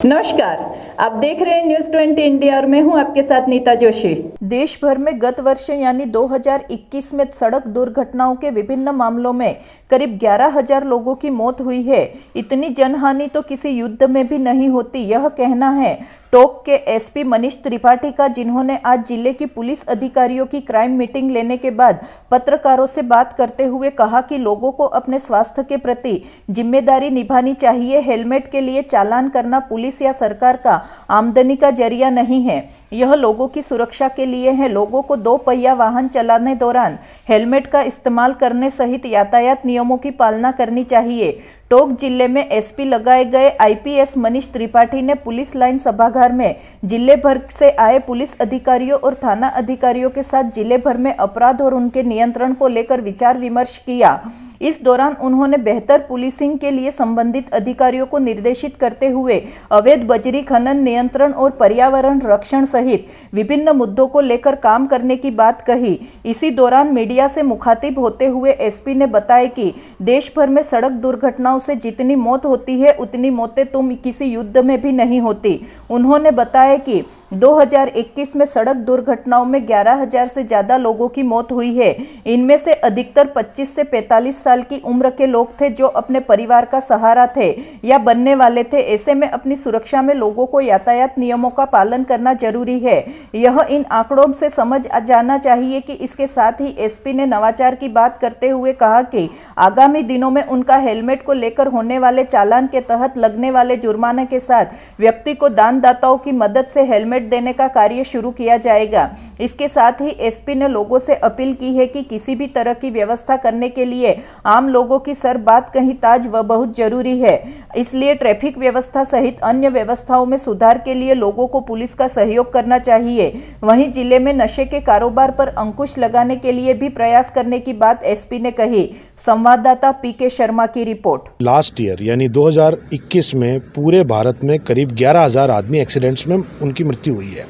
नमस्कार, आप देख रहे हैं न्यूज़ 20 इंडिया और मैं हूं आपके साथ नीता जोशी। देश भर में गत वर्ष यानी 2021 में सड़क दुर्घटनाओं के विभिन्न मामलों में करीब 11,000 लोगों की मौत हुई है। इतनी जनहानि तो किसी युद्ध में भी नहीं होती, यह कहना है टोंक के एसपी मनीष त्रिपाठी का, जिन्होंने आज जिले की पुलिस अधिकारियों की क्राइम मीटिंग लेने के बाद पत्रकारों से बात करते हुए कहा कि लोगों को अपने स्वास्थ्य के प्रति जिम्मेदारी निभानी चाहिए। हेलमेट के लिए चालान करना पुलिस या सरकार का आमदनी का जरिया नहीं है, यह लोगों की सुरक्षा के लिए है। लोगों को 2 पहिया वाहन चलाने दौरान हेलमेट का इस्तेमाल करने सहित यातायात नियमों की पालना करनी चाहिए। टोंक जिले में एसपी लगाए गए आईपीएस मनीष त्रिपाठी ने पुलिस लाइन सभागार में जिले भर से आए पुलिस अधिकारियों और थाना अधिकारियों के साथ जिले भर में अपराध और उनके नियंत्रण को लेकर विचार विमर्श किया। इस दौरान उन्होंने बेहतर पुलिसिंग के लिए संबंधित अधिकारियों को निर्देशित करते हुए अवैध बजरी खनन नियंत्रण और पर्यावरण रक्षण सहित विभिन्न मुद्दों को लेकर काम करने की बात कही। इसी दौरान मीडिया से मुखातिब होते हुए एसपी ने बताया कि देश भर में सड़क दुर्घटनाओं से जितनी मौत होती है उतनी मौतें तुम किसी युद्ध में भी नहीं होती। उन्होंने बताया कि 2021 में सड़क दुर्घटनाओं में 11,000 से ज्यादा लोगों की मौत हुई है। इनमें से अधिकतर 25 से 45 साल की उम्र के लोग थे जो अपने परिवार का सहारा थे या बनने वाले थे। ऐसे में अपनी सुरक्षा में लोगों को यातायात नियमों का पालन करना जरूरी है, यह इन आंकड़ों से समझ जाना चाहिए कि इसके साथ ही एसपी ने नवाचार की बात करते हुए कहा कि आगामी दिनों में उनका हेलमेट को लेकर होने वाले चालान के तहत लगने वाले जुर्माने के साथ व्यक्ति को दानदाताओं की मदद से हेलमेट देने का कार्य शुरू किया जाएगा। इसके साथ ही एसपी ने लोगों से अपील की है कि किसी भी तरह की व्यवस्था करने के लिए आम लोगों की सर बात कहीं ताज व बहुत जरूरी है, इसलिए ट्रैफिक व्यवस्था सहित अन्य व्यवस्थाओं में सुधार के लिए लोगों को पुलिस का सहयोग करना चाहिए। वहीं जिले में नशे के कारोबार पर अंकुश लगाने के लिए भी प्रयास करने की बात एसपी ने कही। संवाददाता पीके शर्मा की रिपोर्ट। लास्ट ईयर यानी 2021 में पूरे भारत में करीब 11,000 आदमी एक्सीडेंट्स में उनकी मृत्यु हुई है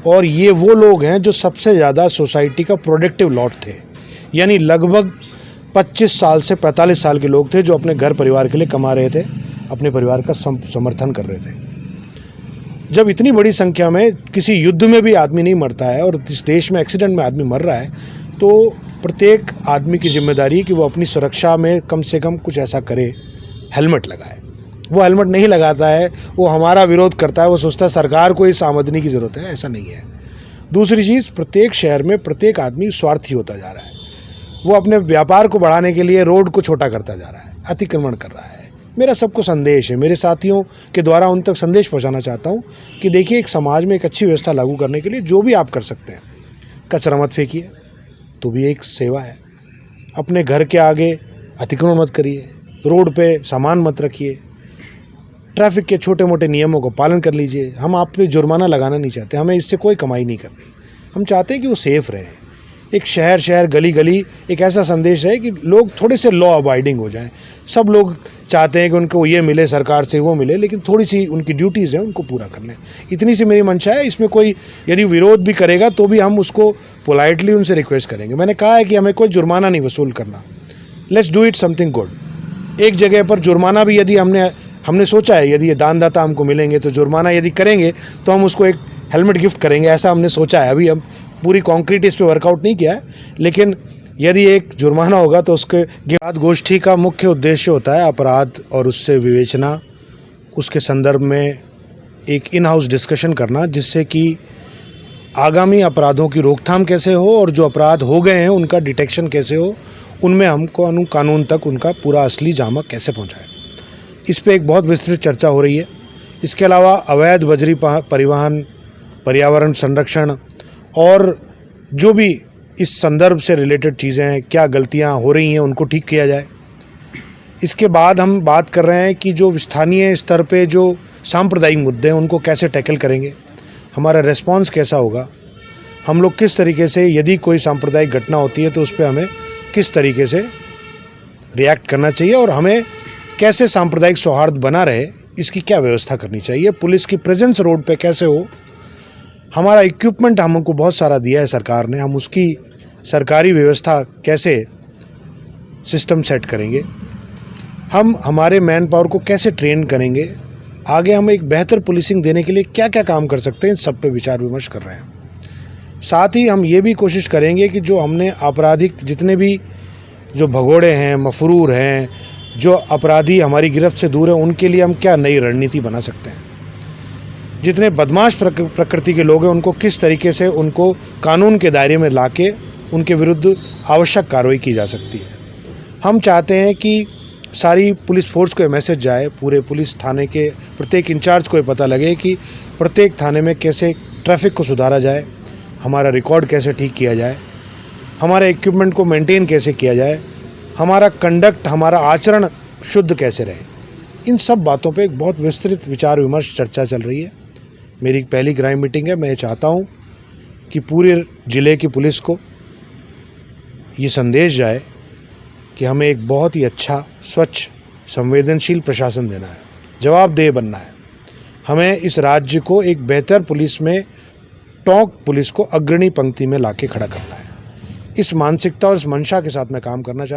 और ये वो लोग हैं जो सबसे ज़्यादा सोसाइटी का प्रोडक्टिव लॉट थे, यानी लगभग 25 साल से 45 साल के लोग थे जो अपने घर परिवार के लिए कमा रहे थे, अपने परिवार का समर्थन कर रहे थे। जब इतनी बड़ी संख्या में किसी युद्ध में भी आदमी नहीं मरता है और इस देश में एक्सीडेंट में आदमी मर रहा है, तो प्रत्येक आदमी की जिम्मेदारी है कि वो अपनी सुरक्षा में कम से कम कुछ ऐसा करे, हेलमेट लगाए। वो हेलमेट नहीं लगाता है, वो हमारा विरोध करता है, वो सोचता है सरकार को इस आमदनी की ज़रूरत है, ऐसा नहीं है। दूसरी चीज़, प्रत्येक शहर में प्रत्येक आदमी स्वार्थी होता जा रहा है। वो अपने व्यापार को बढ़ाने के लिए रोड को छोटा करता जा रहा है, अतिक्रमण कर रहा है। मेरा सबको संदेश है, मेरे साथियों के द्वारा उन तक संदेश पहुंचाना चाहता हूं कि देखिए, एक समाज में एक अच्छी व्यवस्था लागू करने के लिए जो भी आप कर सकते हैं, कचरा मत फेंकिए तो भी एक सेवा है, अपने घर के आगे अतिक्रमण मत करिए, रोड पे सामान मत रखिए, ट्रैफिक के छोटे मोटे नियमों को पालन कर लीजिए। हम आप पे जुर्माना लगाना नहीं चाहते, हमें इससे कोई कमाई नहीं करनी, हम चाहते हैं कि वो सेफ़ रहे। एक शहर शहर गली गली एक ऐसा संदेश है कि लोग थोड़े से लॉ अबाइडिंग हो जाएं। सब लोग चाहते हैं कि उनको ये मिले, सरकार से वो मिले, लेकिन थोड़ी सी उनकी ड्यूटीज़ हैं उनको पूरा कर लें। इतनी सी मेरी मंशा है। इसमें कोई यदि विरोध भी करेगा तो भी हम उसको पोलाइटली उनसे रिक्वेस्ट करेंगे। मैंने कहा है कि हमें कोई जुर्माना नहीं वसूल करना, let's do it something good. एक जगह पर जुर्माना भी यदि हमने सोचा है, यदि ये दानदाता हमको मिलेंगे तो जुर्माना यदि करेंगे तो हम उसको एक हेलमेट गिफ्ट करेंगे, ऐसा हमने सोचा है। अभी हम पूरी कॉन्क्रीट इस पे वर्कआउट नहीं किया है, लेकिन यदि एक जुर्माना होगा तो उसके अपराध गोष्ठी का मुख्य उद्देश्य होता है अपराध और उससे विवेचना, उसके संदर्भ में एक इन हाउस डिस्कशन करना, जिससे कि आगामी अपराधों की रोकथाम कैसे हो और जो अपराध हो गए हैं उनका डिटेक्शन कैसे हो, उनमें हमको कानून तक उनका पूरा असली जामा कैसे पहुँचाए, इस पर एक बहुत विस्तृत चर्चा हो रही है। इसके अलावा अवैध बजरी परिवहन, पर्यावरण संरक्षण और जो भी इस संदर्भ से रिलेटेड चीज़ें हैं, क्या गलतियां हो रही हैं, उनको ठीक किया जाए। इसके बाद हम बात कर रहे हैं कि जो स्थानीय स्तर पे जो सांप्रदायिक मुद्दे हैं उनको कैसे टैकल करेंगे, हमारा रिस्पांस कैसा होगा, हम लोग किस तरीके से, यदि कोई सांप्रदायिक घटना होती है तो उस पर हमें किस तरीके से रिएक्ट करना चाहिए और हमें कैसे सांप्रदायिक सौहार्द बना रहे, इसकी क्या व्यवस्था करनी चाहिए, पुलिस की प्रेजेंस रोड पे कैसे हो। हमारा इक्विपमेंट हमको बहुत सारा दिया है सरकार ने, हम उसकी सरकारी व्यवस्था कैसे सिस्टम सेट करेंगे, हम हमारे मैन पावर को कैसे ट्रेन करेंगे आगे हम एक बेहतर पुलिसिंग देने के लिए क्या क्या काम कर सकते हैं, इन सब पे विचार विमर्श कर रहे हैं। साथ ही हम ये भी कोशिश करेंगे कि जो हमने आपराधिक जितने भी जो भगोड़े हैं, मफरूर हैं, जो अपराधी हमारी गिरफ्त से दूर हैं, उनके लिए हम क्या नई रणनीति बना सकते हैं। जितने बदमाश प्रकृति के लोग हैं उनको किस तरीके से उनको कानून के दायरे में लाके उनके विरुद्ध आवश्यक कार्रवाई की जा सकती है। हम चाहते हैं कि सारी पुलिस फोर्स को ये मैसेज जाए, पूरे पुलिस थाने के प्रत्येक इंचार्ज को ये पता लगे कि प्रत्येक थाने में कैसे ट्रैफिक को सुधारा जाए, हमारा रिकॉर्ड कैसे ठीक किया जाए, हमारे इक्विपमेंट को मेंटेन कैसे किया जाए, हमारा कंडक्ट, हमारा आचरण शुद्ध कैसे रहे। इन सब बातों पे एक बहुत विस्तृत विचार विमर्श चर्चा चल रही है। मेरी पहली क्राइम मीटिंग है। मैं चाहता हूँ कि पूरे ज़िले की पुलिस को ये संदेश जाए कि हमें एक बहुत ही अच्छा, स्वच्छ, संवेदनशील प्रशासन देना है, जवाबदेह बनना है। हमें इस राज्य को एक बेहतर पुलिस में, टॉप पुलिस को अग्रणी पंक्ति में लाके खड़ा करना है। इस मानसिकता और इस मंशा के साथ मैं काम करना चाहता हूँ।